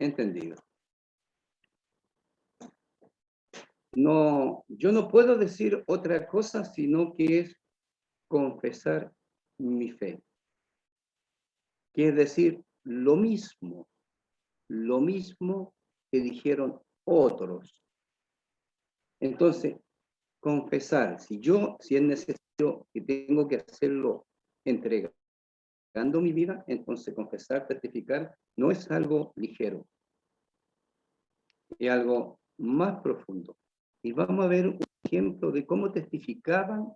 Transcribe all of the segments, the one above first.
Entendido. No, yo no puedo decir otra cosa sino que es confesar mi fe. Que es decir, lo mismo que dijeron otros. Entonces, confesar, si es necesario que tengo que hacerlo entregando mi vida, entonces confesar, testificar, no es algo ligero, es algo más profundo. Y vamos a ver un ejemplo de cómo testificaban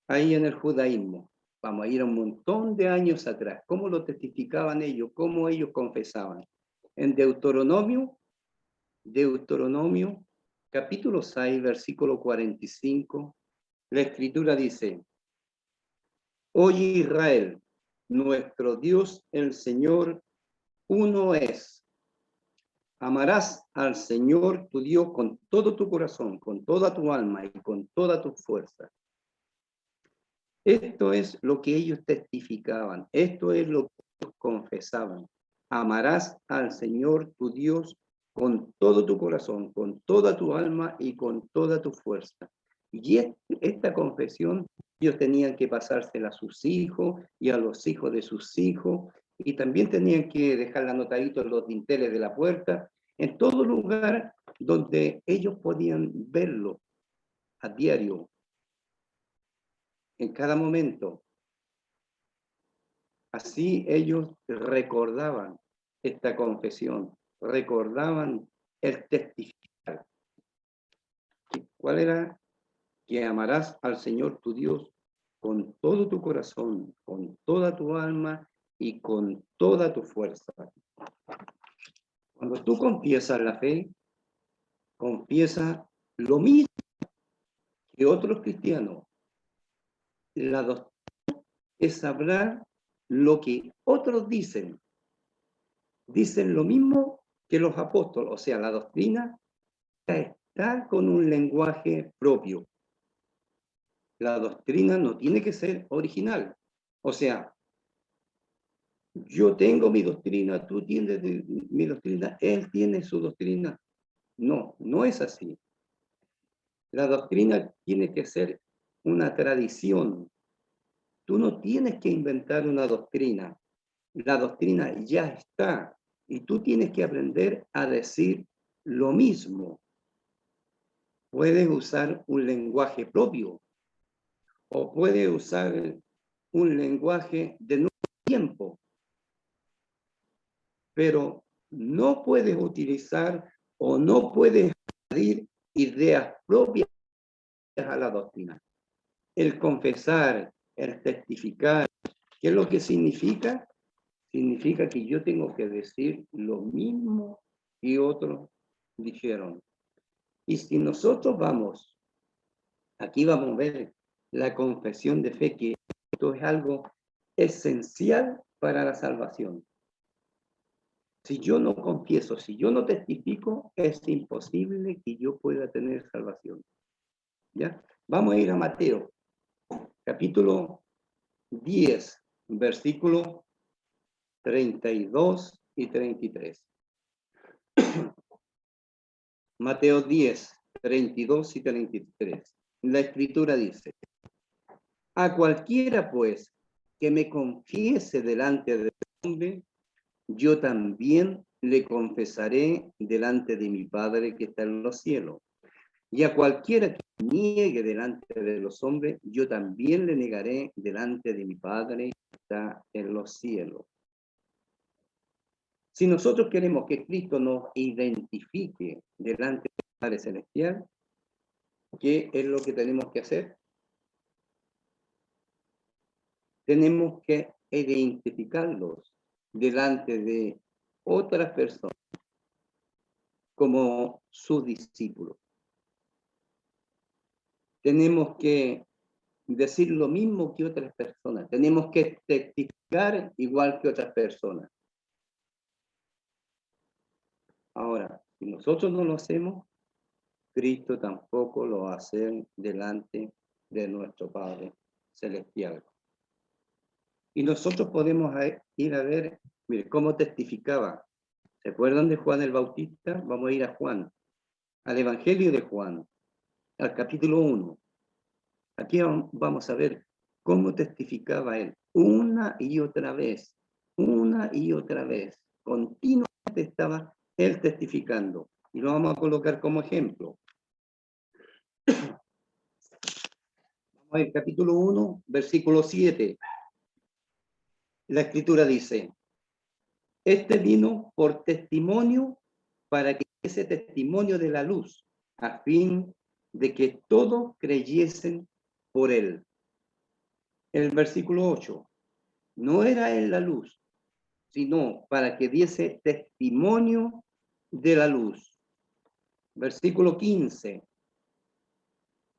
ahí en el judaísmo. Vamos a ir a un montón de años atrás. ¿Cómo lo testificaban ellos? ¿Cómo ellos confesaban? En Deuteronomio, capítulo 6, versículo 45, la Escritura dice: Oye Israel, nuestro Dios el Señor uno es. Amarás al Señor tu Dios con todo tu corazón, con toda tu alma y con toda tu fuerza. Esto es lo que ellos testificaban, esto es lo que ellos confesaban. Amarás al Señor tu Dios con todo tu corazón, con toda tu alma y con toda tu fuerza. Y esta confesión ellos tenían que pasársela a sus hijos y a los hijos de sus hijos, y también tenían que dejarla anotadito en los dinteles de la puerta, en todo lugar donde ellos podían verlo a diario, en cada momento. Así ellos recordaban esta confesión, recordaban el testificar. ¿Cuál era? Que amarás al Señor tu Dios con todo tu corazón, con toda tu alma y con toda tu fuerza. Cuando tú confiesas la fe, confiesa lo mismo que otros cristianos. La doctrina es hablar lo que otros dicen. Dicen lo mismo que los apóstoles, o sea, la doctrina está con un lenguaje propio. La doctrina no tiene que ser original. O sea, yo tengo mi doctrina, tú tienes mi doctrina, él tiene su doctrina. No, no es así. La doctrina tiene que ser una tradición. Tú no tienes que inventar una doctrina. La doctrina ya está y tú tienes que aprender a decir lo mismo. Puedes usar un lenguaje propio o puedes usar un lenguaje de nuevo tiempo, pero no puedes utilizar o no puedes añadir ideas propias a la doctrina. El confesar, el testificar, ¿qué es lo que significa? Significa que yo tengo que decir lo mismo que otros dijeron. Y si nosotros aquí vamos a ver la confesión de fe, que esto es algo esencial para la salvación. Si yo no confieso, si yo no testifico, es imposible que yo pueda tener salvación. ¿Ya? Vamos a ir a Mateo, capítulo 10, versículos 32 y 33. Mateo 10, 32 y 33. La Escritura dice: a cualquiera, pues, que me confiese delante del hombre, yo también le confesaré delante de mi Padre que está en los cielos. Y a cualquiera que niegue delante de los hombres, yo también le negaré delante de mi Padre que está en los cielos. Si nosotros queremos que Cristo nos identifique delante del Padre Celestial, ¿qué es lo que tenemos que hacer? Tenemos que identificarlos delante de otras personas como sus discípulos. Tenemos que decir lo mismo que otras personas. Tenemos que testificar igual que otras personas. Ahora, si nosotros no lo hacemos, Cristo tampoco lo hace delante de nuestro Padre Celestial. Y nosotros podemos ir a ver, mire, cómo testificaba ¿Se acuerdan de Juan el Bautista? Vamos a ir a Juan, al Evangelio de Juan, al capítulo 1. Aquí vamos a ver cómo testificaba él una y otra vez, continuamente estaba él testificando. Y lo vamos a colocar como ejemplo. Vamos a ver, capítulo 1, versículo 7. La escritura dice, este vino por testimonio para que ese testimonio de la luz, a fin de que todos creyesen por él. El versículo 8, no era él la luz, sino para que diese testimonio de la luz. Versículo 15,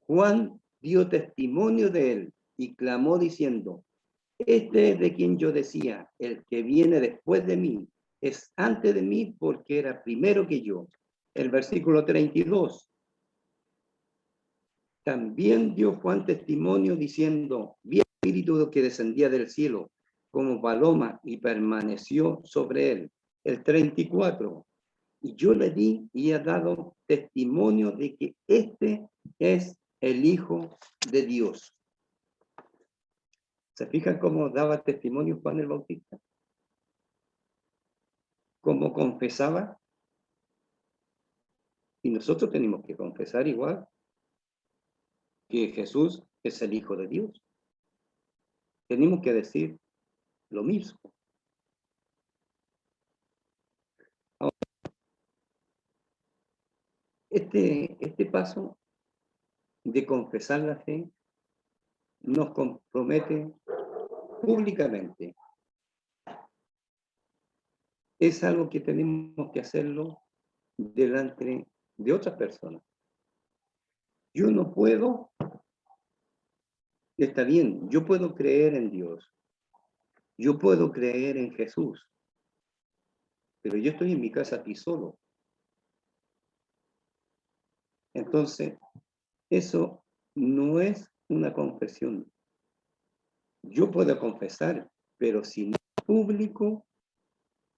Juan dio testimonio de él y clamó diciendo, este es de quien yo decía, el que viene después de mí, es antes de mí porque era primero que yo. El versículo 32, también dio Juan testimonio diciendo, vi el Espíritu que descendía del cielo como paloma y permaneció sobre él. El 34, y yo le di y he dado testimonio de que este es el Hijo de Dios. ¿Se fijan cómo daba testimonio Juan el Bautista? ¿Cómo confesaba? Y nosotros tenemos que confesar igual que Jesús es el Hijo de Dios. Tenemos que decir lo mismo. Ahora, este paso de confesar la fe nos compromete públicamente. Es algo que tenemos que hacerlo delante de otras personas. Yo no puedo, está bien, yo puedo creer en Dios, yo puedo creer en Jesús, pero yo estoy en mi casa aquí solo. Entonces, eso no es una confesión. Yo puedo confesar, pero si no es público,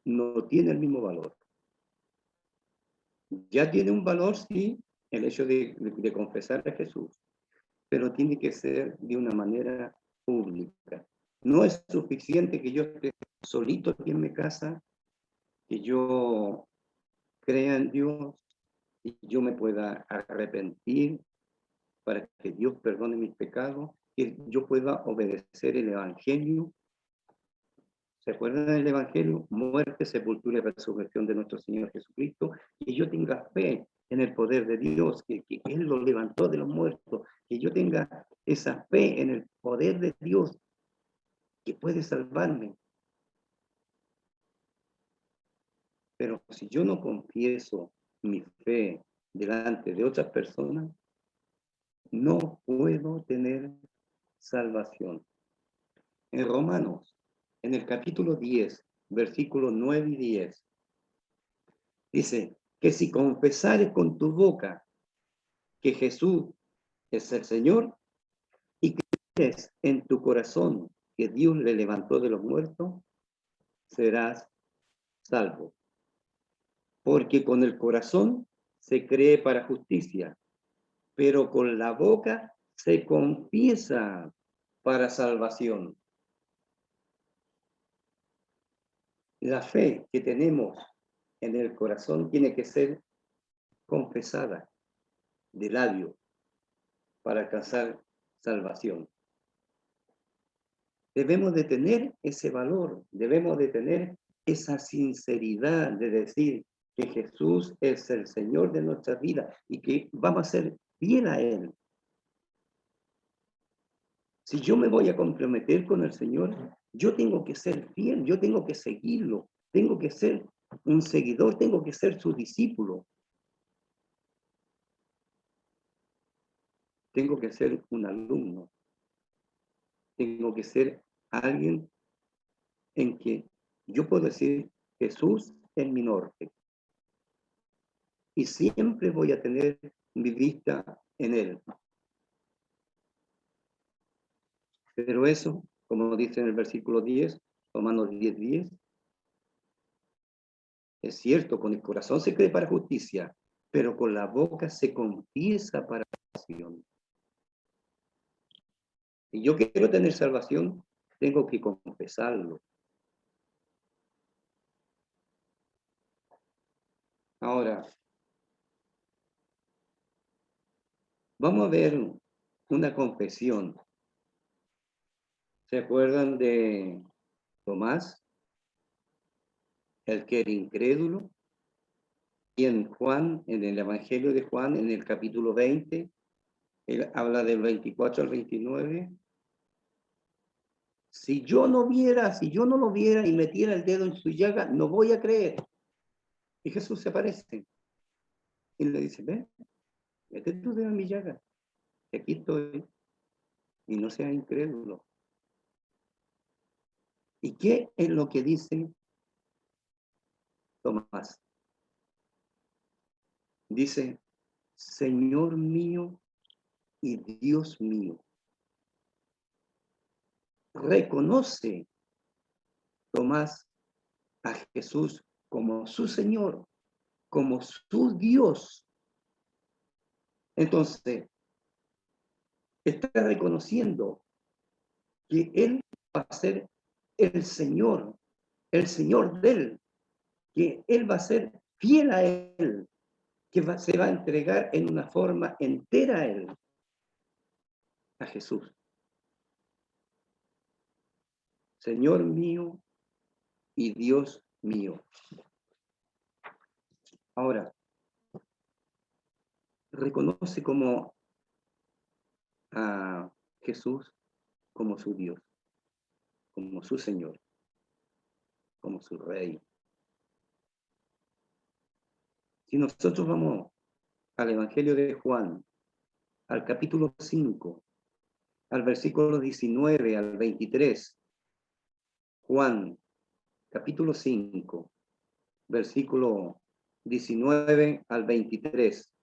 no tiene el mismo valor. Ya tiene un valor, sí, el hecho de confesar a Jesús, pero tiene que ser de una manera pública. No es suficiente que yo esté solito aquí en mi casa, que yo crea en Dios y yo me pueda arrepentir para que Dios perdone mis pecados, que yo pueda obedecer el Evangelio. ¿Se acuerdan del Evangelio? Muerte, sepultura y resurrección de nuestro Señor Jesucristo. Que yo tenga fe en el poder de Dios, que Él lo levantó de los muertos. Que yo tenga esa fe en el poder de Dios que puede salvarme. Pero si yo no confieso mi fe delante de otras personas, no puedo tener salvación. En Romanos, en el capítulo 10, versículos 9 y 10, dice que si confesares con tu boca que Jesús es el Señor y crees en tu corazón que Dios le levantó de los muertos, serás salvo. Porque con el corazón se cree para justicia, pero con la boca se confiesa para salvación. La fe que tenemos en el corazón tiene que ser confesada de labio para alcanzar salvación. Debemos de tener ese valor, debemos de tener esa sinceridad de decir que Jesús es el Señor de nuestra vida y que vamos a ser fiel a Él. Si yo me voy a comprometer con el Señor, yo tengo que ser fiel, yo tengo que seguirlo, tengo que ser un seguidor, tengo que ser su discípulo. Tengo que ser un alumno. Tengo que ser alguien en que yo puedo decir, Jesús es mi norte. Y siempre voy a tener mi vista en Él. Pero eso, como dice en el versículo 10, Romanos 10:10, Es cierto, con el corazón se cree para justicia, pero con la boca se confiesa para salvación. Si yo quiero tener salvación, tengo que confesarlo. Ahora, vamos a ver una confesión. ¿Se acuerdan de Tomás, el que era incrédulo? Y en Juan, en el Evangelio de Juan, en el capítulo 20, él habla del 24 al 29. Si yo no lo viera y metiera el dedo en su llaga, no voy a creer. Y Jesús se aparece y le dice, ven, mete tu dedo en mi llaga, que aquí estoy, y no seas incrédulo. ¿Y qué es lo que dice Tomás? Dice, Señor mío y Dios mío. Reconoce Tomás a Jesús como su Señor, como su Dios. Entonces, está reconociendo que Él va a ser el Señor de Él, que Él va a ser fiel a Él, que se va a entregar en una forma entera a Él, a Jesús. Señor mío y Dios mío. Ahora, reconoce como a Jesús como su Dios, como su Señor, como su Rey. Si nosotros vamos al Evangelio de Juan, al capítulo 5, al versículo 19 al 23, Juan, capítulo 5, versículo 19 al 23,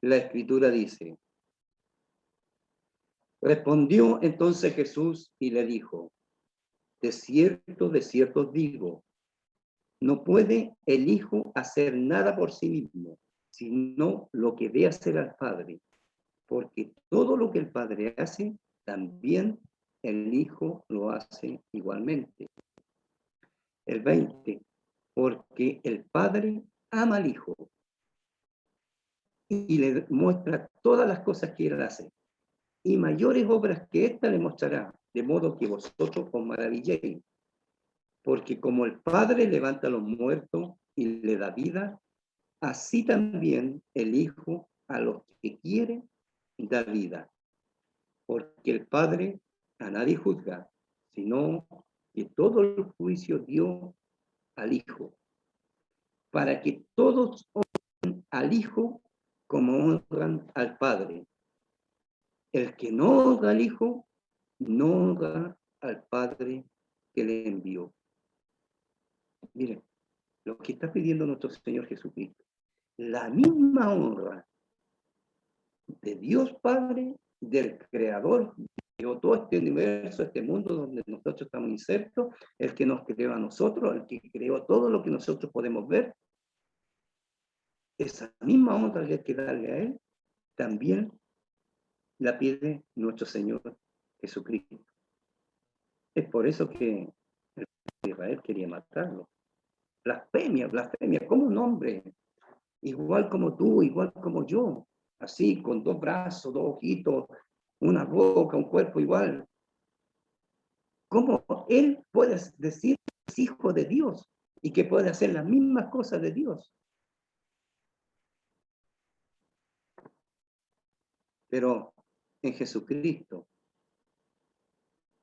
la Escritura dice, respondió entonces Jesús y le dijo, de cierto os digo, no puede el Hijo hacer nada por sí mismo, sino lo que ve hacer al Padre, porque todo lo que el Padre hace, también el Hijo lo hace igualmente. El 20, porque el Padre ama al Hijo y le muestra todas las cosas que Él hace, y mayores obras que ésta le mostrará, de modo que vosotros os maravilléis. Porque como el Padre levanta a los muertos y le da vida, así también el Hijo a los que quiere da vida. Porque el Padre a nadie juzga, sino que todo el juicio dio al Hijo, para que todos honren al Hijo como honran al Padre. El que no honra al Hijo, no honra al Padre que le envió. Miren, lo que está pidiendo nuestro Señor Jesucristo, la misma honra de Dios Padre, del Creador, que creó todo este universo, este mundo donde nosotros estamos insertos, el que nos creó a nosotros, el que creó todo lo que nosotros podemos ver, esa misma honra que hay que darle a Él, también la pide nuestro Señor Jesucristo. Es por eso que el pueblo de Israel quería matarlo. Blasfemia, blasfemia, como un hombre, igual como tú, igual como yo, así, con dos brazos, dos ojitos, una boca, un cuerpo igual. ¿Cómo él puede decir que es hijo de Dios y que puede hacer las mismas cosas de Dios? Pero en Jesucristo,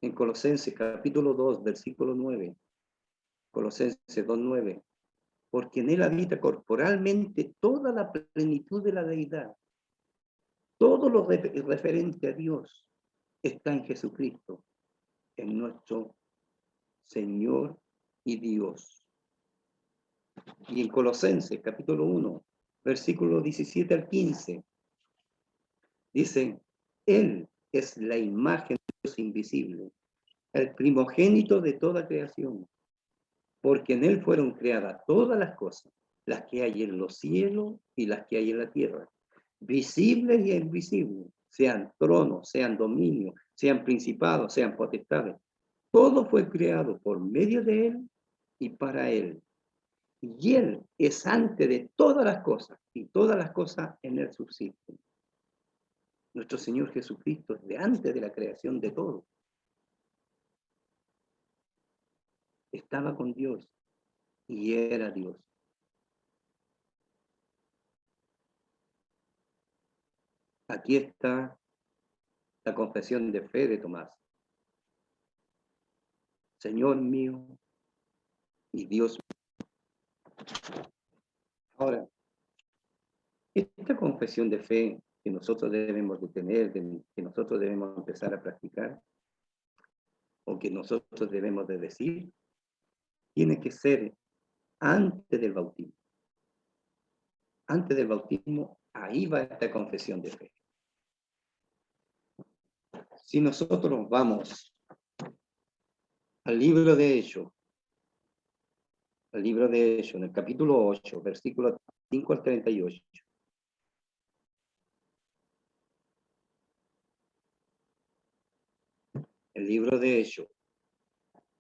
en Colosenses capítulo 2, versículo 9, Colosenses 2:9, porque en él habita corporalmente toda la plenitud de la deidad. Todo lo referente a Dios está en Jesucristo, en nuestro Señor y Dios. Y en Colosenses, capítulo 1, versículo 17 al 15, dice, Él es la imagen de Dios invisible, el primogénito de toda creación. porque en él fueron creadas todas las cosas, las que hay en los cielos y las que hay en la tierra, visibles y invisibles, sean tronos, sean dominios, sean principados, sean potestades. Todo fue creado por medio de él y para él. Y él es antes de todas las cosas, y todas las cosas en él subsisten. Nuestro Señor Jesucristo es de antes de la creación de todo. Estaba con Dios y era Dios. Aquí está la confesión de fe de Tomás. Señor mío y Dios mío. Ahora, esta confesión de fe que nosotros debemos de tener, que nosotros debemos empezar a practicar, o que nosotros debemos de decir, tiene que ser antes del bautismo. Antes del bautismo, ahí va esta confesión de fe. Si nosotros vamos al libro de Hechos, en el capítulo 8, versículos 5 al 38. El libro de Hechos,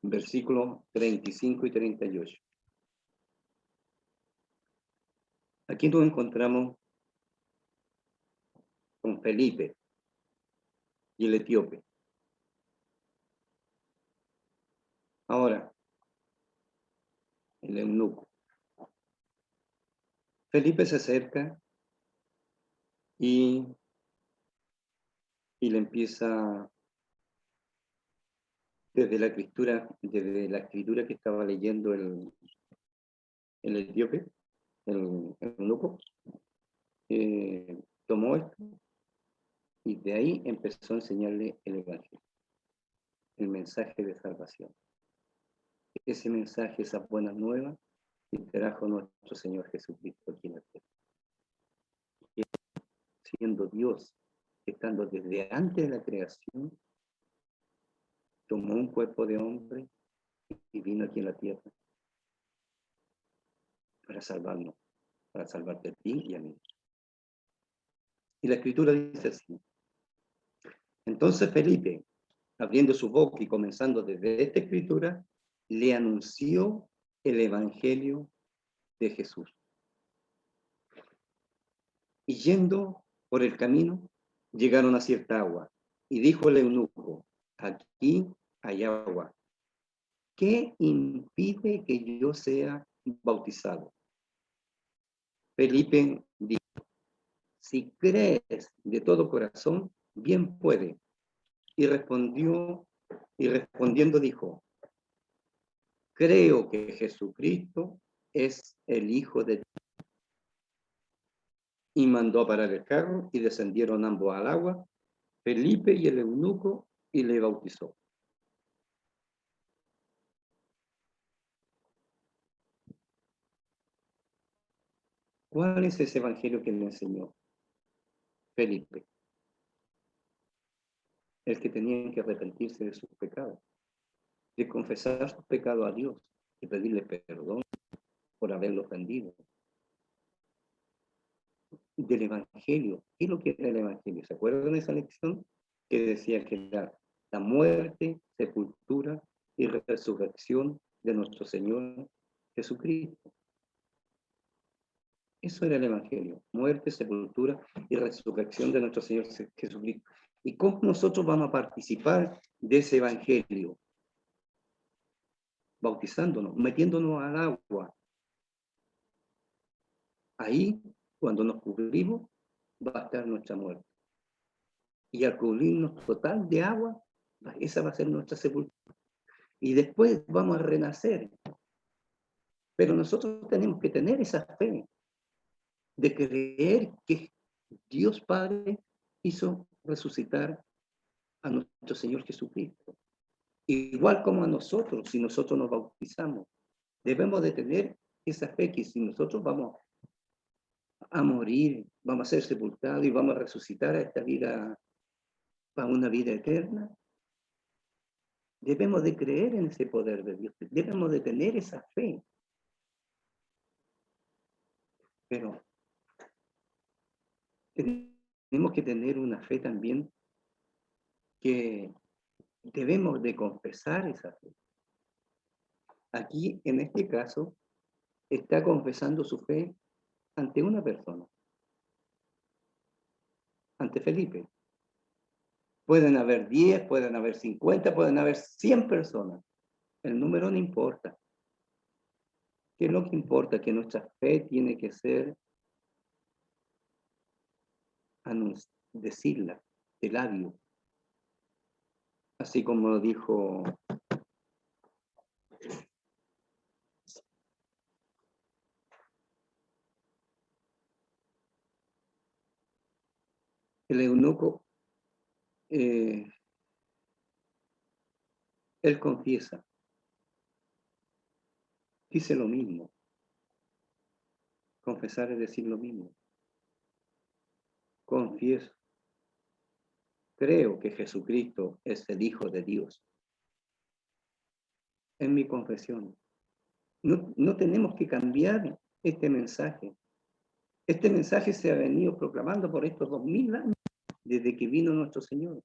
versículos 35 y 38. Aquí nos encontramos con Felipe y el etíope. Ahora, el eunuco. Felipe se acerca y le empieza desde la escritura que estaba leyendo el etíope, el eunuco, tomó esto y de ahí empezó a enseñarle el evangelio, el mensaje de salvación. Ese mensaje, esas buenas nuevas, que trajo nuestro Señor Jesucristo aquí en la tierra. Siendo Dios, estando desde antes de la creación, tomó un cuerpo de hombre y vino aquí en la tierra para salvarnos, para salvarte a ti y a mí. Y la escritura dice así. Entonces Felipe, abriendo su boca y comenzando desde esta escritura, le anunció el evangelio de Jesús. Y yendo por el camino, llegaron a cierta agua. Y dijo el eunuco, aquí hay agua. ¿Qué impide que yo sea bautizado? Felipe dijo, si crees de todo corazón, bien puede. Y respondiendo dijo, creo que Jesucristo es el Hijo de Dios. Y mandó a parar el carro y descendieron ambos al agua, Felipe y el eunuco, y le bautizó. ¿Cuál es ese evangelio que le enseñó Felipe? El que tenían que arrepentirse de sus pecados, de confesar sus pecados a Dios y pedirle perdón por haberlo ofendido. Del evangelio. ¿Qué es lo que era el evangelio? ¿Se acuerdan de esa lección? Que decía que era la muerte, sepultura y resurrección de nuestro Señor Jesucristo. Eso era el evangelio, muerte, sepultura y resurrección de nuestro Señor Jesucristo. ¿Y cómo nosotros vamos a participar de ese evangelio? Bautizándonos, metiéndonos al agua. Ahí, cuando nos cubrimos, va a estar nuestra muerte. Y al cubrirnos total de agua, esa va a ser nuestra sepultura. Y después vamos a renacer. Pero nosotros tenemos que tener esa fe de creer que Dios Padre hizo resucitar a nuestro Señor Jesucristo. Igual como a nosotros, si nosotros nos bautizamos, debemos de tener esa fe que si nosotros vamos a morir, vamos a ser sepultados y vamos a resucitar a esta vida, a una vida eterna, Debemos de creer en ese poder de Dios, debemos de tener esa fe. Pero tenemos que tener una fe también que debemos de confesar esa fe. Aquí, en este caso, está confesando su fe ante una persona, ante Felipe. Pueden haber 10, pueden haber 50, pueden haber 100 personas. El número no importa. ¿Qué es lo que importa? Que nuestra fe tiene que ser decirla de labio. Así como dijo el eunuco, él confiesa, dice lo mismo. Confesar es decir lo mismo. Confieso. Creo que Jesucristo es el Hijo de Dios. En mi confesión. No tenemos que cambiar este mensaje. Este mensaje se ha venido proclamando por estos 2000 años, desde que vino nuestro Señor.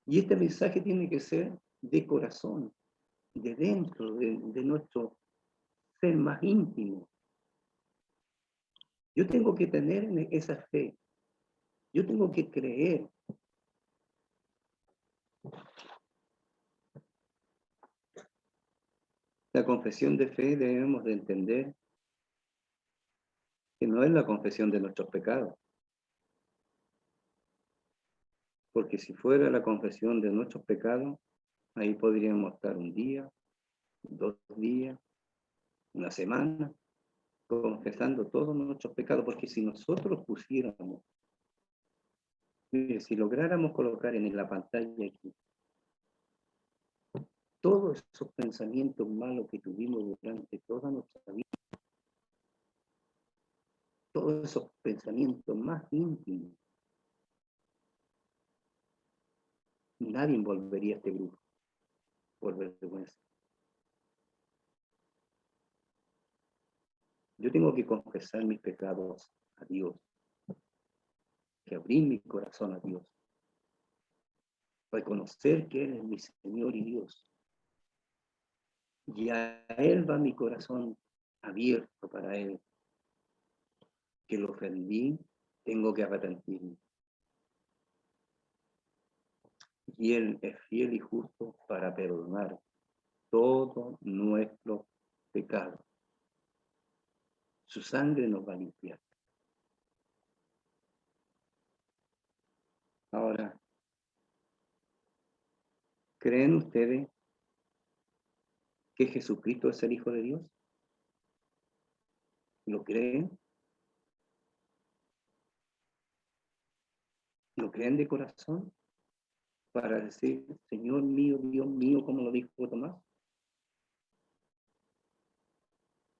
Y este mensaje tiene que ser de corazón, de dentro, de nuestro ser más íntimo. Yo tengo que tener esa fe. Yo tengo que creer. La confesión de fe debemos de entender que no es la confesión de nuestros pecados. Porque si fuera la confesión de nuestros pecados, ahí podríamos estar un día, 2 días, una semana, confesando todos nuestros pecados. Porque si nosotros pusiéramos, si lográramos colocar en la pantalla aquí todos esos pensamientos malos que tuvimos durante toda nuestra vida, todos esos pensamientos más íntimos, nadie envolvería a este grupo por vergüenza. Yo tengo que confesar mis pecados a Dios, que abrir mi corazón a Dios, reconocer que Él es mi Señor y Dios. Y a Él va mi corazón abierto para Él. Que lo ofendí, tengo que arrepentirme. Y Él es fiel y justo para perdonar todo nuestro pecado. Su sangre nos va a limpiar. Ahora, ¿creen ustedes que Jesucristo es el Hijo de Dios? ¿Lo creen? ¿Lo creen de corazón? Para decir, Señor mío, Dios mío, como lo dijo Tomás.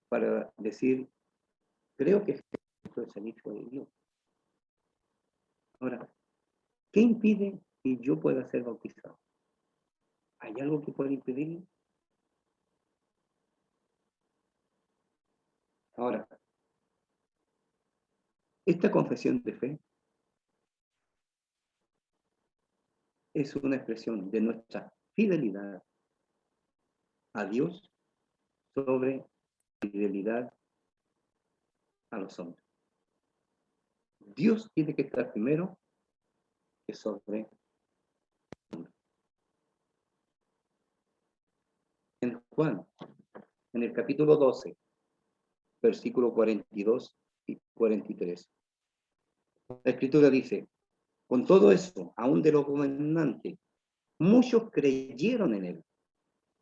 Para decir, creo que Jesucristo es el Hijo de Dios. Ahora, ¿qué impide que yo pueda ser bautizado? ¿Hay algo que pueda impedirlo? Ahora, esta confesión de fe es una expresión de nuestra fidelidad a Dios sobre fidelidad a los hombres. Dios tiene que estar primero que sobre hombres. En Juan, en el capítulo 12, versículo 42 y 43, la Escritura dice, con todo eso, aún de los gobernantes, muchos creyeron en él,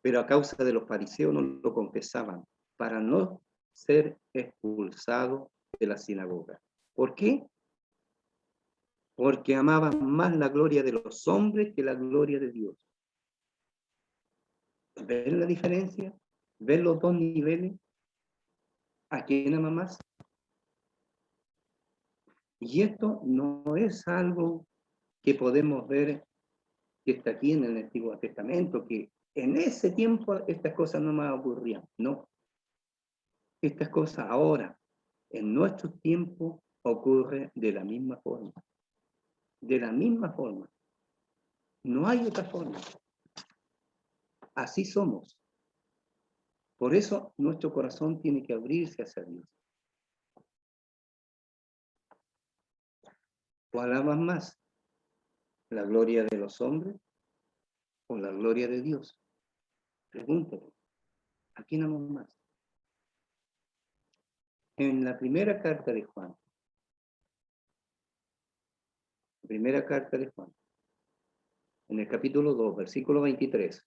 pero a causa de los fariseos no lo confesaban, para no ser expulsados de la sinagoga. ¿Por qué? Porque amaban más la gloria de los hombres que la gloria de Dios. ¿Ven la diferencia? ¿Ven los dos niveles? ¿A quién ama más? Y esto no es algo que podemos ver que está aquí en el Antiguo Testamento, que en ese tiempo estas cosas no más ocurrían. No. Estas cosas ahora, en nuestros tiempos, ocurren de la misma forma. De la misma forma. No hay otra forma. Así somos. Por eso nuestro corazón tiene que abrirse hacia Dios. ¿Cuál amas más? ¿La gloria de los hombres o la gloria de Dios? Pregúntate, ¿a quién amamos más? En la primera carta de Juan, en el capítulo 2, versículo 23,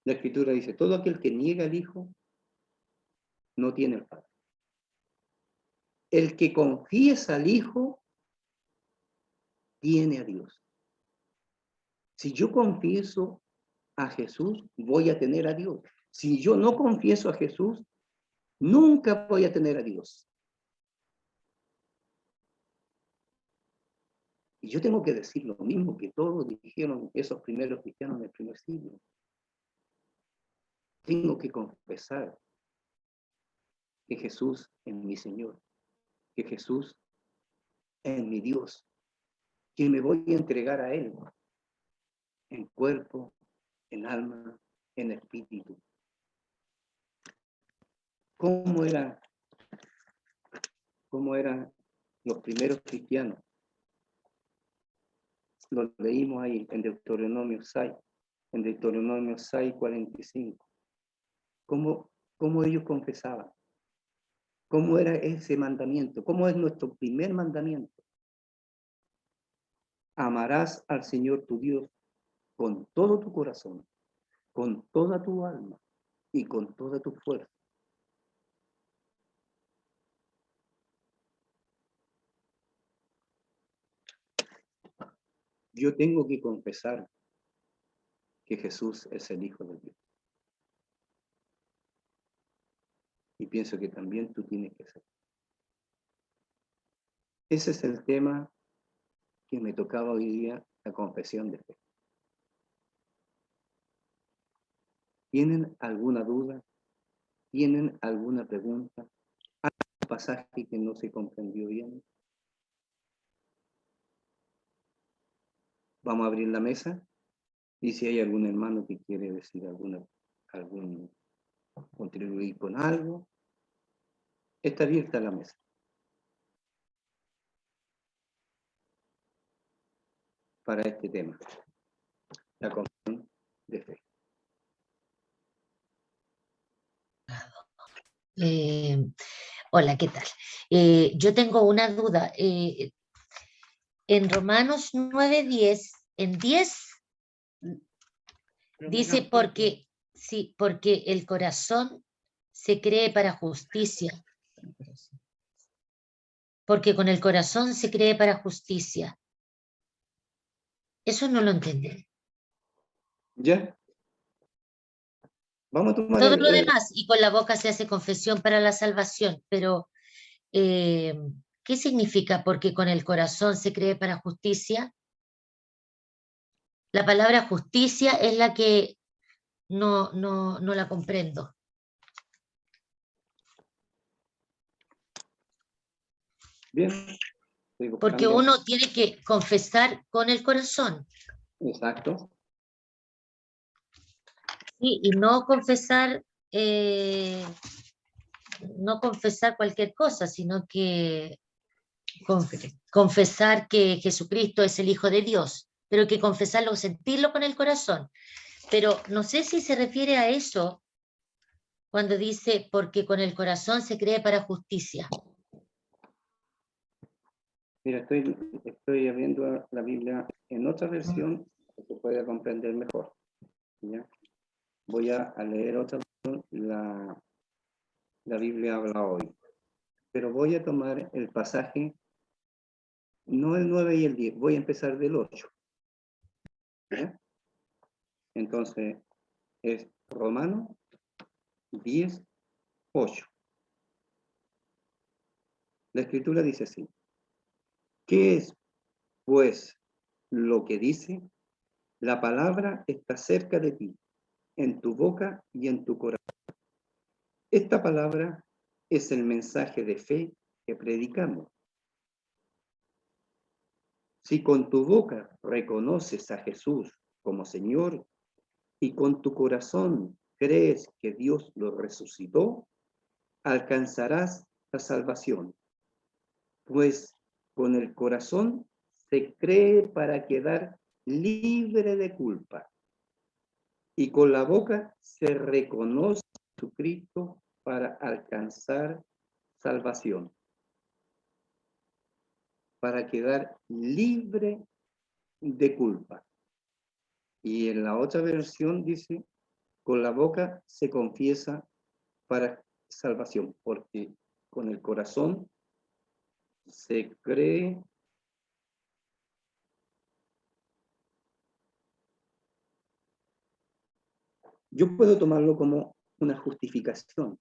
la Escritura dice, todo aquel que niega al Hijo no tiene el Padre. El que confiesa al Hijo tiene a Dios. Si yo confieso a Jesús, voy a tener a Dios. Si yo no confieso a Jesús, nunca voy a tener a Dios. Y yo tengo que decir lo mismo que todos dijeron esos primeros cristianos del primer siglo. Tengo que confesar que Jesús es mi Señor, que Jesús es mi Dios, que me voy a entregar a Él en cuerpo, en alma, en espíritu. ¿Cómo eran los primeros cristianos? Lo leímos ahí en Deuteronomio 6, 45. ¿Cómo ellos confesaban? ¿Cómo era ese mandamiento? ¿Cómo es nuestro primer mandamiento? Amarás al Señor tu Dios con todo tu corazón, con toda tu alma y con toda tu fuerza. Yo tengo que confesar que Jesús es el Hijo de Dios. Y pienso que también tú tienes que hacerlo. Ese es el tema que me tocaba hoy día, la confesión de fe. ¿Tienen alguna duda? ¿Tienen alguna pregunta? ¿Hay un pasaje que no se comprendió bien? Vamos a abrir la mesa y si hay algún hermano que quiere decir contribuir con algo, está abierta la mesa. Para este tema, la confesión de fe. Hola, ¿qué tal? Yo tengo una duda. En Romanos 9:10, en 10 dice porque el corazón se cree para justicia. Porque con el corazón se cree para justicia. Eso no lo entendí. ¿Ya? Vamos a tomar Todo lo demás, y con la boca se hace confesión para la salvación, pero ¿qué significa porque con el corazón se cree para justicia? La palabra justicia es la que no la comprendo. Bien. Porque uno tiene que confesar con el corazón. Exacto. Sí, y no confesar cualquier cosa, sino que confesar que Jesucristo es el Hijo de Dios, pero que confesarlo, sentirlo con el corazón. Pero no sé si se refiere a eso cuando dice, porque con el corazón se cree para justicia. Mira, estoy abriendo la Biblia en otra versión que se pueda comprender mejor. ¿Ya? Voy a leer otra versión, la Biblia habla hoy. Pero voy a tomar el pasaje, no el 9 y el 10, voy a empezar del 8. ¿Ya? Entonces, es Romanos 10, 8. La Escritura dice así. ¿Qué es, pues, lo que dice, la palabra está cerca de ti, en tu boca y en tu corazón. Esta palabra es el mensaje de fe que predicamos. Si con tu boca reconoces a Jesús como Señor y con tu corazón crees que Dios lo resucitó, alcanzarás la salvación. Pues con el corazón se cree para quedar libre de culpa y con la boca se reconoce a Jesucristo para alcanzar salvación, para quedar libre de culpa. Y en la otra versión dice, con la boca se confiesa para salvación, porque con el corazón se cree. Yo puedo tomarlo como una justificación.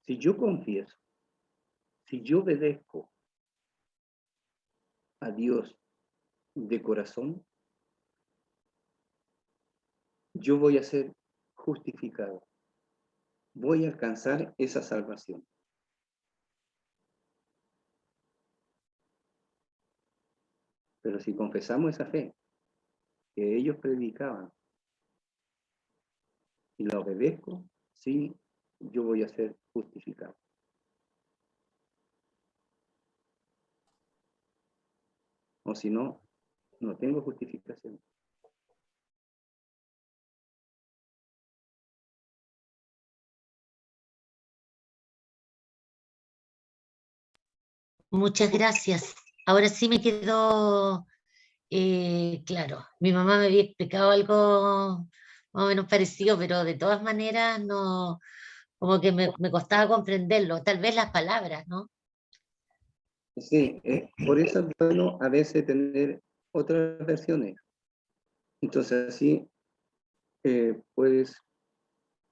Si yo confieso, si yo obedezco a Dios de corazón, yo voy a ser justificado. Voy a alcanzar esa salvación. Pero si confesamos esa fe que ellos predicaban y la obedezco, sí, yo voy a ser justificado. O si no, no tengo justificación. Muchas gracias. Ahora sí me quedó claro. Mi mamá me había explicado algo más o menos parecido, pero de todas maneras no, como que me costaba comprenderlo. Tal vez las palabras, ¿no? Sí, por eso es bueno a veces tener otras versiones. Entonces así puedes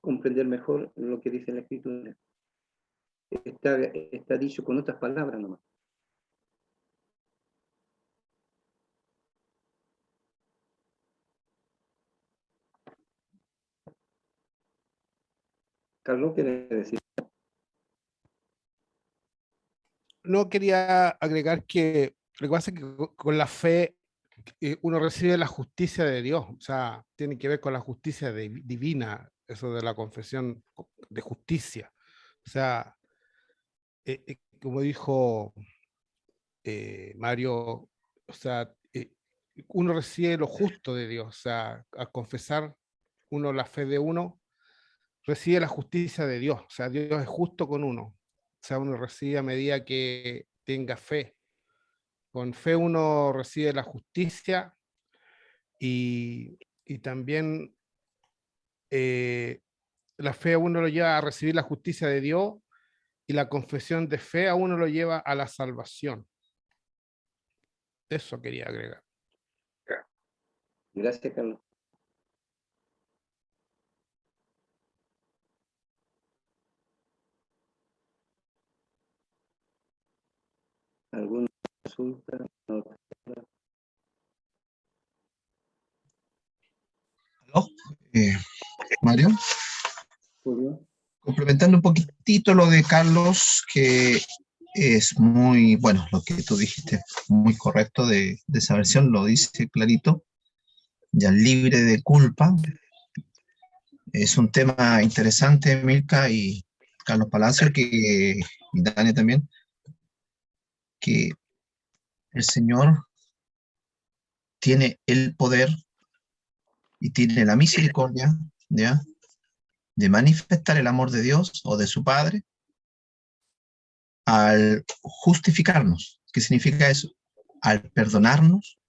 comprender mejor lo que dice la Escritura. Está dicho con otras palabras nomás. Carlos, ¿quiere decir? No, quería agregar que lo que pasa es que con la fe uno recibe la justicia de Dios, o sea, tiene que ver con la justicia divina, eso de la confesión de justicia. O sea, como dijo Mario, o sea, uno recibe lo justo de Dios, o sea, al confesar uno la fe de uno, recibe la justicia de Dios, o sea, Dios es justo con uno, o sea, uno recibe a medida que tenga fe. Con fe uno recibe la justicia y también la fe a uno lo lleva a recibir la justicia de Dios y la confesión de fe a uno lo lleva a la salvación. Eso quería agregar. Gracias, Carlos. ¿Alguna consulta? No. ¿Aló? Mario, Julio. complementando un poquitito lo de Carlos, que es muy, bueno, lo que tú dijiste, muy correcto de esa versión, lo dice clarito, ya libre de culpa. Es un tema interesante, Milka y Carlos Palacio, y Dani también, que el Señor tiene el poder y tiene la misericordia, ¿ya?, de manifestar el amor de Dios o de su Padre al justificarnos. ¿Qué significa eso? Al perdonarnos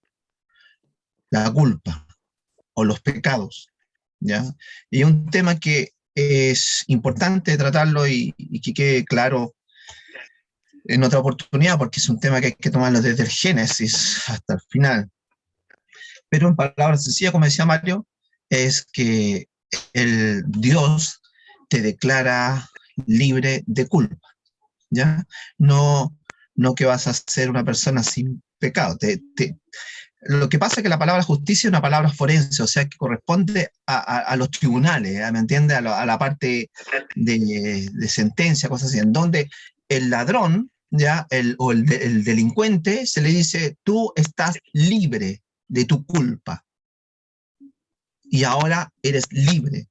la culpa o los pecados, ¿ya? Y un tema que es importante tratarlo y que quede claro en otra oportunidad, porque es un tema que hay que tomarlo desde el Génesis hasta el final. Pero en palabras sencillas, como decía Mario, es que el Dios te declara libre de culpa, ¿ya? No no que vas a ser una persona sin pecado. Lo que pasa es que la palabra justicia es una palabra forense, o sea, que corresponde a los tribunales, ¿me entiendes? A la parte de sentencia, cosas así, en donde el ladrón, ¿ya? El delincuente se le dice, tú estás libre de tu culpa, y ahora eres libre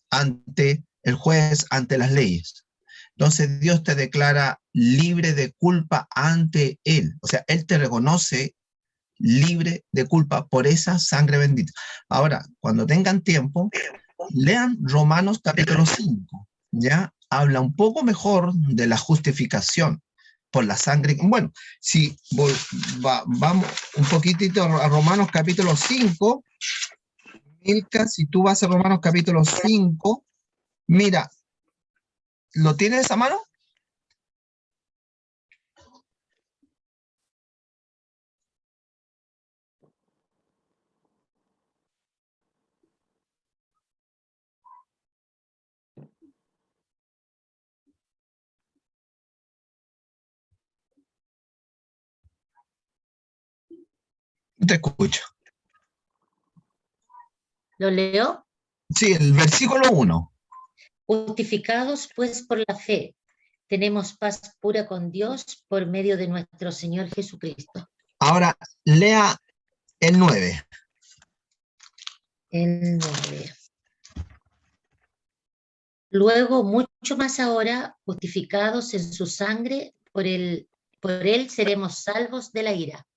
ante el juez, ante las leyes. Entonces Dios te declara libre de culpa ante Él, o sea, Él te reconoce libre de culpa por esa sangre bendita. Ahora, cuando tengan tiempo, lean Romanos capítulo 5, ¿ya? Habla un poco mejor de la justificación por la sangre. Bueno, si vamos un poquitito a Romanos capítulo 5, Milka, si tú vas a Romanos capítulo 5, mira, ¿lo tienes a mano? Te escucho. ¿Lo leo? Sí, el versículo 1. Justificados pues por la fe, tenemos paz pura con Dios por medio de nuestro Señor Jesucristo. Ahora, lea el 9. El 9. Luego, mucho más ahora, justificados en su sangre, por él seremos salvos de la ira.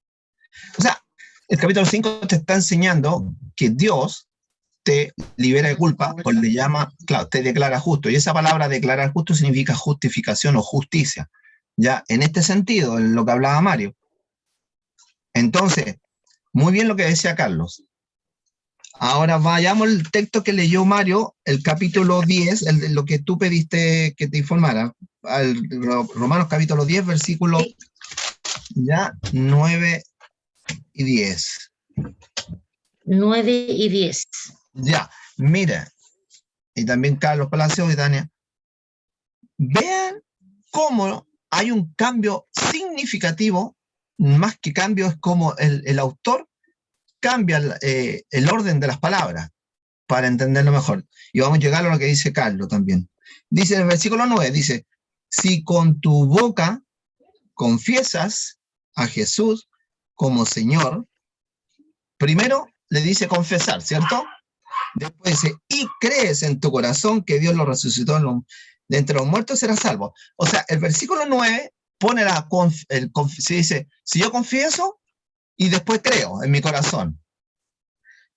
O sea, el capítulo 5 te está enseñando que Dios te libera de culpa, o le llama, claro, te declara justo. Y esa palabra declarar justo significa justificación o justicia. Ya, en este sentido, en lo que hablaba Mario. Entonces, muy bien lo que decía Carlos. Ahora vayamos al texto que leyó Mario, el capítulo 10, lo que tú pediste que te informara. Romanos capítulo 10, versículo ya 9 y 10. 9 y 10. Ya, mira, y también Carlos Palacios y Tania, vean cómo hay un cambio significativo, más que cambio es como el autor cambia el orden de las palabras para entenderlo mejor. Y vamos a llegar a lo que dice Carlos también. Dice en el versículo 9, dice, si con tu boca confiesas a Jesús como Señor, primero le dice confesar, ¿cierto? Después dice, y crees en tu corazón que Dios lo resucitó de entre los muertos, serás salvo. O sea, el versículo 9 pone se dice, si yo confieso y después creo en mi corazón.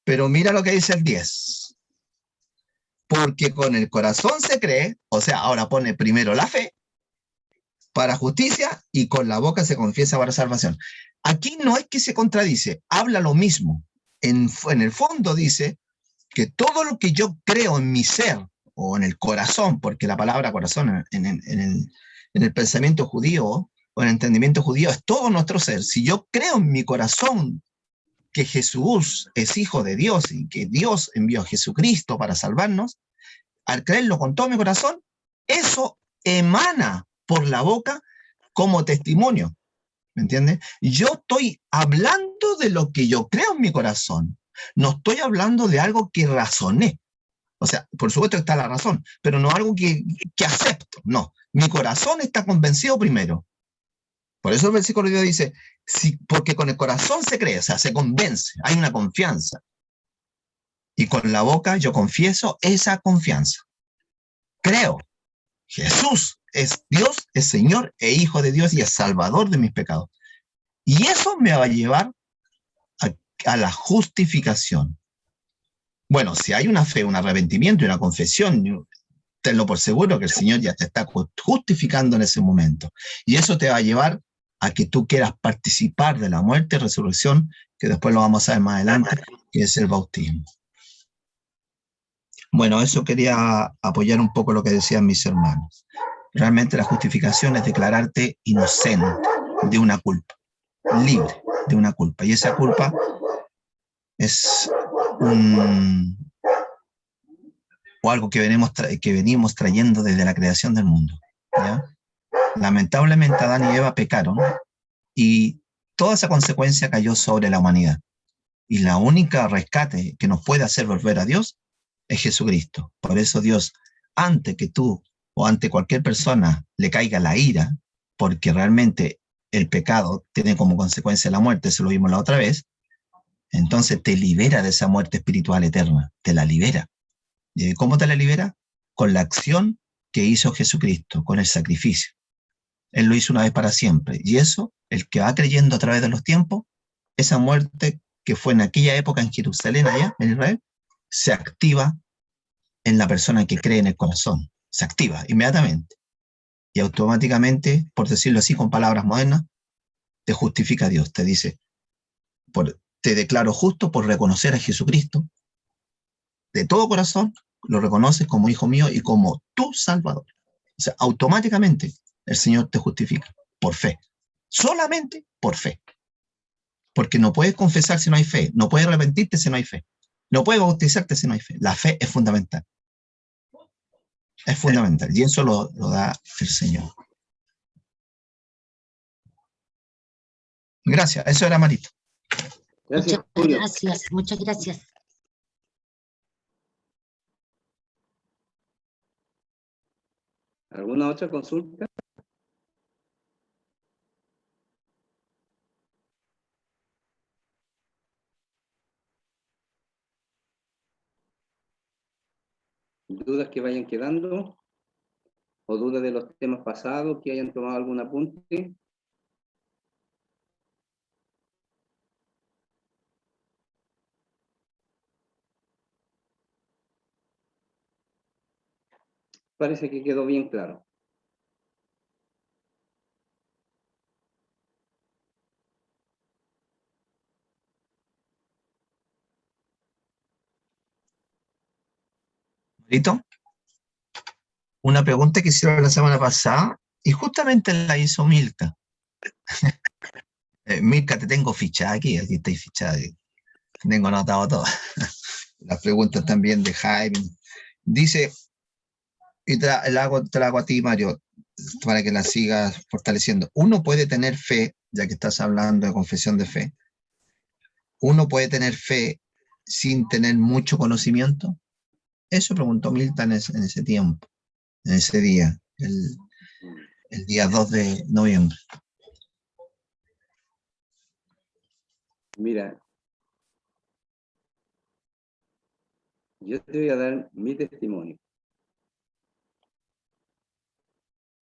Pero mira lo que dice el 10. Porque con el corazón se cree, o sea, ahora pone primero la fe para justicia y con la boca se confiesa para salvación. Aquí no es que se contradice, habla lo mismo. En el fondo dice que todo lo que yo creo en mi ser o en el corazón, porque la palabra corazón en el pensamiento judío o en el entendimiento judío es todo nuestro ser. Si yo creo en mi corazón que Jesús es hijo de Dios y que Dios envió a Jesucristo para salvarnos, al creerlo con todo mi corazón, eso emana por la boca como testimonio, ¿me entiendes? Yo estoy hablando de lo que yo creo en mi corazón, no estoy hablando de algo que razoné. O sea, por supuesto está la razón, pero no algo que acepto, no. Mi corazón está convencido primero. Por eso el versículo de Dios dice, sí, porque con el corazón se cree, o sea, se convence, hay una confianza. Y con la boca yo confieso esa confianza. Creo, Jesús es Dios, es Señor e Hijo de Dios y es Salvador de mis pecados. Y eso me va a llevar a la justificación. Bueno, si hay una fe, un arrepentimiento y una confesión, tenlo por seguro que el Señor ya te está justificando en ese momento. Y eso te va a llevar a que tú quieras participar de la muerte y resurrección, que después lo vamos a ver más adelante, que es el bautismo. Bueno, eso quería apoyar un poco lo que decían mis hermanos. Realmente la justificación es declararte inocente de una culpa, libre de una culpa. Y esa culpa es o algo que venimos trayendo desde la creación del mundo, ¿ya? lamentablemente Adán y Eva pecaron y toda esa consecuencia cayó sobre la humanidad. Y la única rescate que nos puede hacer volver a Dios es Jesucristo. Por eso Dios, antes que tú o ante cualquier persona le caiga la ira, porque realmente el pecado tiene como consecuencia la muerte, eso lo vimos la otra vez, entonces te libera de esa muerte espiritual eterna, te la libera. ¿Y cómo te la libera? Con la acción que hizo Jesucristo, con el sacrificio. Él lo hizo una vez para siempre. Y eso, el que va creyendo a través de los tiempos, esa muerte que fue en aquella época en Jerusalén, allá en Israel, se activa en la persona que cree en el corazón. Se activa inmediatamente. Y automáticamente, por decirlo así con palabras modernas, te justifica Dios. Te dice, te declaro justo por reconocer a Jesucristo. De todo corazón, lo reconoces como hijo mío y como tu Salvador. O sea, automáticamente el Señor te justifica por fe. Solamente por fe. Porque no puedes confesar si no hay fe, no puedes arrepentirte si no hay fe, no puedes bautizarte si no hay fe. La fe es fundamental. Es fundamental. Y eso lo da el Señor. Gracias. Eso era Marito. Gracias, Muchas Julio. gracias, muchas gracias. ¿Alguna otra consulta? ¿Dudas que vayan quedando? ¿O dudas de los temas pasados que hayan tomado algún apunte? Parece que quedó bien claro. Marito, una pregunta que hicieron la semana pasada y justamente la hizo Milka. Milka, te tengo fichada aquí estáis fichada. Tengo anotado todo. Las preguntas también de Jaime. Dice, y te la hago a ti, Mario, para que la sigas fortaleciendo. Uno puede tener fe, ya que estás hablando de confesión de fe, uno puede tener fe sin tener mucho conocimiento. Eso preguntó Milton en ese tiempo, en ese día, el día 2 de noviembre. Mira, yo te voy a dar mi testimonio.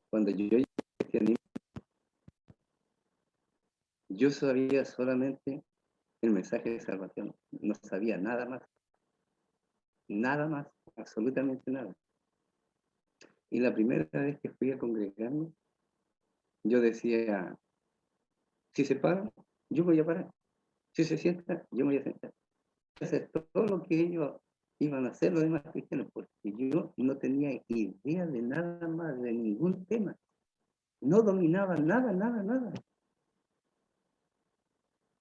Cuando yo llegué al cristianismo, yo sabía solamente el mensaje de salvación. No sabía nada más, absolutamente nada. Y la primera vez que fui a congregarme, yo decía, si se para, yo voy a parar. Si se sienta, yo me voy a sentar. Voy a hacer todo lo que ellos iban a hacer los demás cristianos, porque yo no tenía idea de nada más, de ningún tema. No dominaba nada.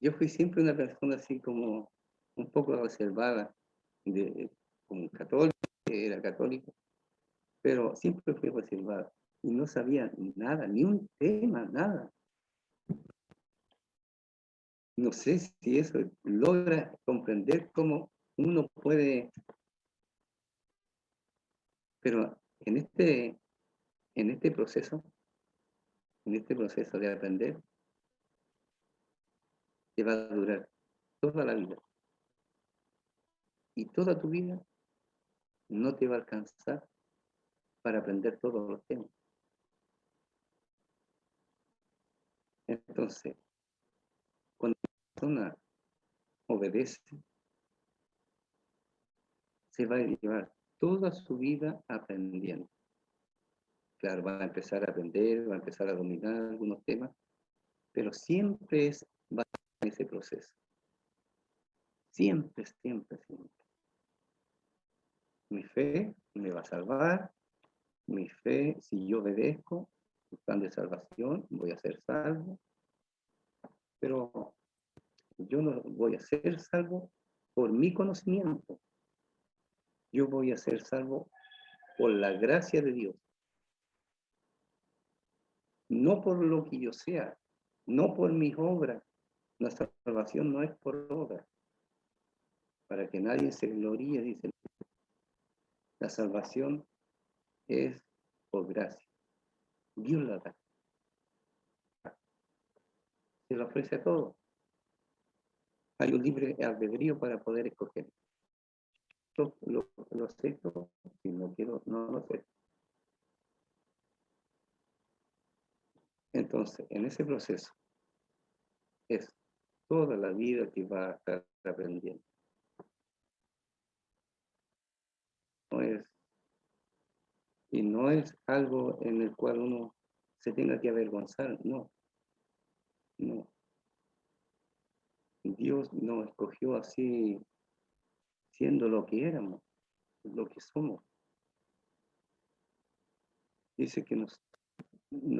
Yo fui siempre una persona así como un poco reservada, como católico, que era católico, pero siempre fui reservada y no sabía nada, ni un tema, nada. No sé si eso logra comprender cómo uno puede, pero en este proceso, de aprender, te va a durar toda la vida. Y toda tu vida no te va a alcanzar para aprender todos los temas. Entonces, cuando una persona obedece, se va a llevar toda su vida aprendiendo. Claro, va a empezar a aprender, va a empezar a dominar algunos temas, pero siempre va a estar en ese proceso. Siempre. Mi fe me va a salvar, mi fe, si yo obedezco, el plan de salvación, voy a ser salvo, pero yo no voy a ser salvo por mi conocimiento. Yo voy a ser salvo por la gracia de Dios. no por lo que yo sea, no por mis obras. La salvación no es por obras, para que nadie se gloríe, dice. La salvación es por gracia. Dios la da. Se la ofrece a todos. Hay un libre albedrío para poder escoger. Lo acepto, si no quiero, no lo acepto. Entonces, en ese proceso es toda la vida que va a estar aprendiendo. No es algo en el cual uno se tenga que avergonzar, no. Dios nos escogió así, siendo lo que éramos, lo que somos. Dice que nos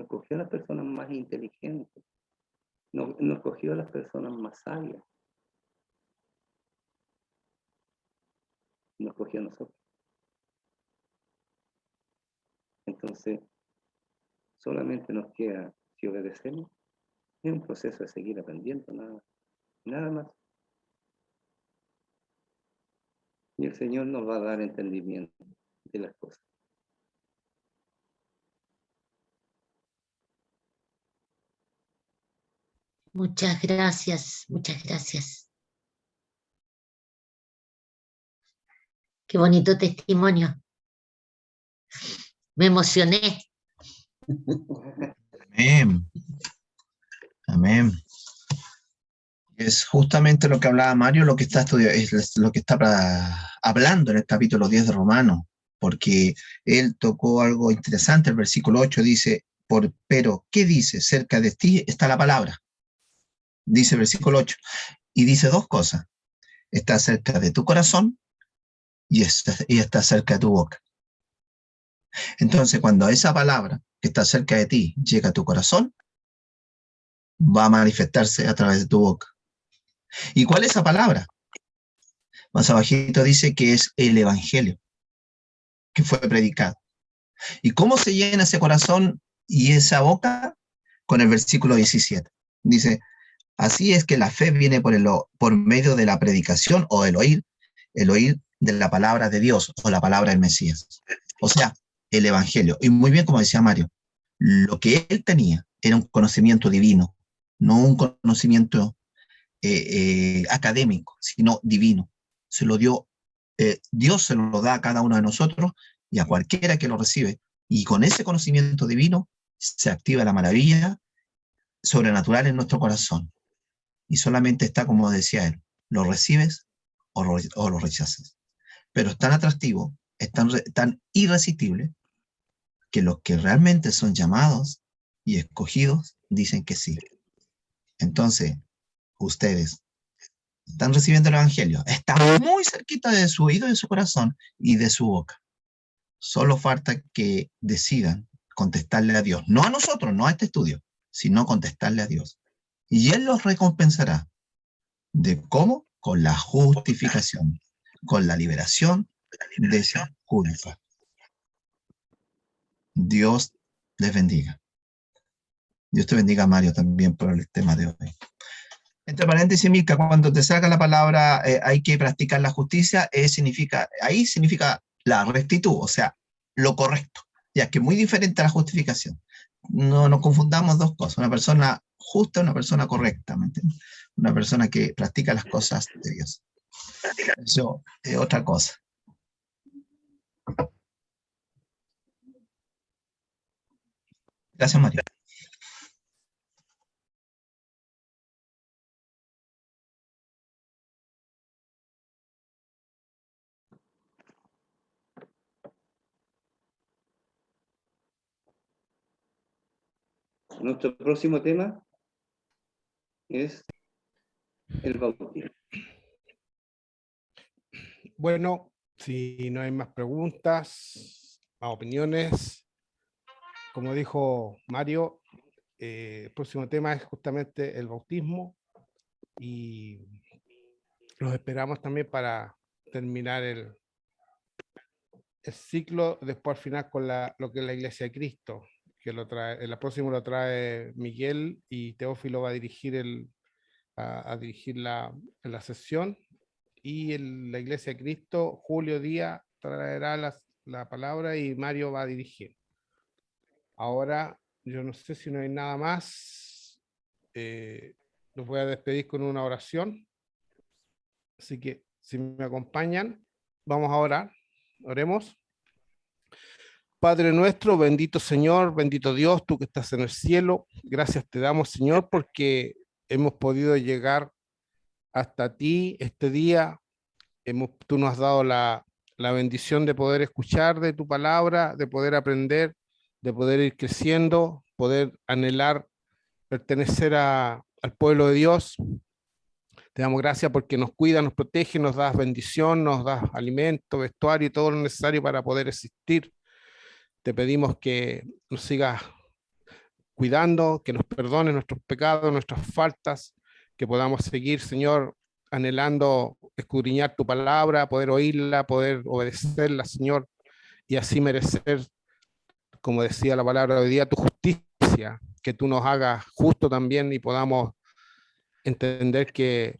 cogió a las personas más inteligentes, nos cogió a las personas más sabias, nos cogió a nosotros. Entonces, solamente nos queda, si obedecemos, es un proceso de seguir aprendiendo, nada más. Y el Señor nos va a dar entendimiento de las cosas. Muchas gracias, muchas gracias. Qué bonito testimonio. Me emocioné. Amén. Amén. Es justamente lo que hablaba Mario, lo que está estudiando, es lo que está hablando en el capítulo 10 de Romanos, porque él tocó algo interesante. El versículo 8 dice, pero, ¿qué dice? Cerca de ti está la palabra. Dice el versículo 8. Y dice dos cosas. Está cerca de tu corazón y está cerca de tu boca. Entonces, cuando esa palabra que está cerca de ti llega a tu corazón, va a manifestarse a través de tu boca. ¿Y cuál es esa palabra? Más abajito dice que es el evangelio que fue predicado. ¿Y cómo se llena ese corazón y esa boca? Con el versículo 17. Dice, así es que la fe viene por medio de la predicación o el oír de la palabra de Dios o la palabra del Mesías. O sea, el evangelio. Y muy bien, como decía Mario, lo que él tenía era un conocimiento divino, no un conocimiento académico, sino divino. Se lo dio, Dios se lo da a cada uno de nosotros y a cualquiera que lo recibe. Y con ese conocimiento divino se activa la maravilla sobrenatural en nuestro corazón. Y solamente está, como decía él, lo recibes o lo rechazas. Pero es tan atractivo, es tan irresistible, que los que realmente son llamados y escogidos dicen que sí. Entonces, ustedes están recibiendo el evangelio, está muy cerquita de su oído, de su corazón y de su boca. Solo falta que decidan contestarle a Dios, no a nosotros, no a este estudio, sino contestarle a Dios. Y Él los recompensará. ¿De cómo? Con la justificación, con la liberación de esa culpa. Dios les bendiga. Dios te bendiga, Mario, también por el tema de hoy. Entre paréntesis, Milka, cuando te salga la palabra hay que practicar la justicia, ahí significa la rectitud, o sea, lo correcto, ya que es muy diferente a la justificación. No nos confundamos dos cosas, una persona justa, una persona correcta, ¿me entiendes? Una persona que practica las cosas de Dios. Eso es otra cosa. Gracias, Mario. Nuestro próximo tema es el bautismo. Bueno, si no hay más preguntas, más opiniones, como dijo Mario, el próximo tema es justamente el bautismo y los esperamos también para terminar el ciclo, después al final con lo que es la Iglesia de Cristo, que lo trae, el próximo lo trae Miguel y Teófilo va a dirigir, a dirigir la sesión. Y la Iglesia de Cristo, Julio Díaz traerá la palabra y Mario va a dirigir. Ahora, yo no sé si no hay nada más. Los voy a despedir con una oración. Así que, si me acompañan, vamos a orar. Oremos. Padre nuestro, bendito Señor, bendito Dios, tú que estás en el cielo. Gracias te damos, Señor, porque hemos podido llegar hasta ti este día. Tú nos has dado la bendición de poder escuchar de tu palabra, de poder aprender, de poder ir creciendo, poder anhelar pertenecer al pueblo de Dios. Te damos gracias porque nos cuida, nos protege, nos das bendición, nos das alimento, vestuario y todo lo necesario para poder existir. Te pedimos que nos sigas cuidando, que nos perdones nuestros pecados, nuestras faltas, que podamos seguir, Señor, anhelando escudriñar tu palabra, poder oírla, poder obedecerla, Señor, y así merecer, como decía la palabra hoy día, tu justicia, que tú nos hagas justo también y podamos entender que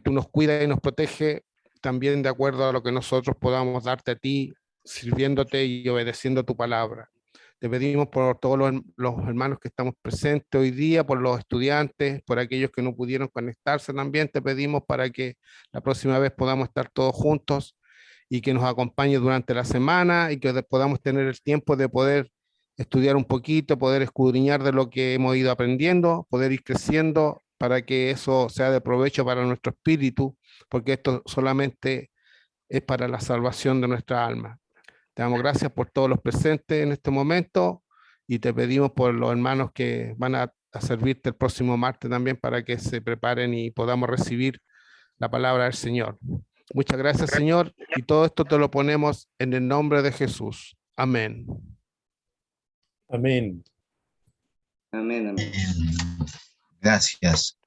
tú nos cuidas y nos protege también de acuerdo a lo que nosotros podamos darte a ti, sirviéndote y obedeciendo tu palabra. Te pedimos por todos los hermanos que estamos presentes hoy día, por los estudiantes, por aquellos que no pudieron conectarse también. Te pedimos para que la próxima vez podamos estar todos juntos y que nos acompañe durante la semana y que podamos tener el tiempo de poder estudiar un poquito, poder escudriñar de lo que hemos ido aprendiendo, poder ir creciendo para que eso sea de provecho para nuestro espíritu, porque esto solamente es para la salvación de nuestra alma. Te damos gracias por todos los presentes en este momento y te pedimos por los hermanos que van a servirte el próximo martes también para que se preparen y podamos recibir la palabra del Señor. Muchas gracias, Señor, y todo esto te lo ponemos en el nombre de Jesús. Amén. Amén. Amén, amén. Gracias.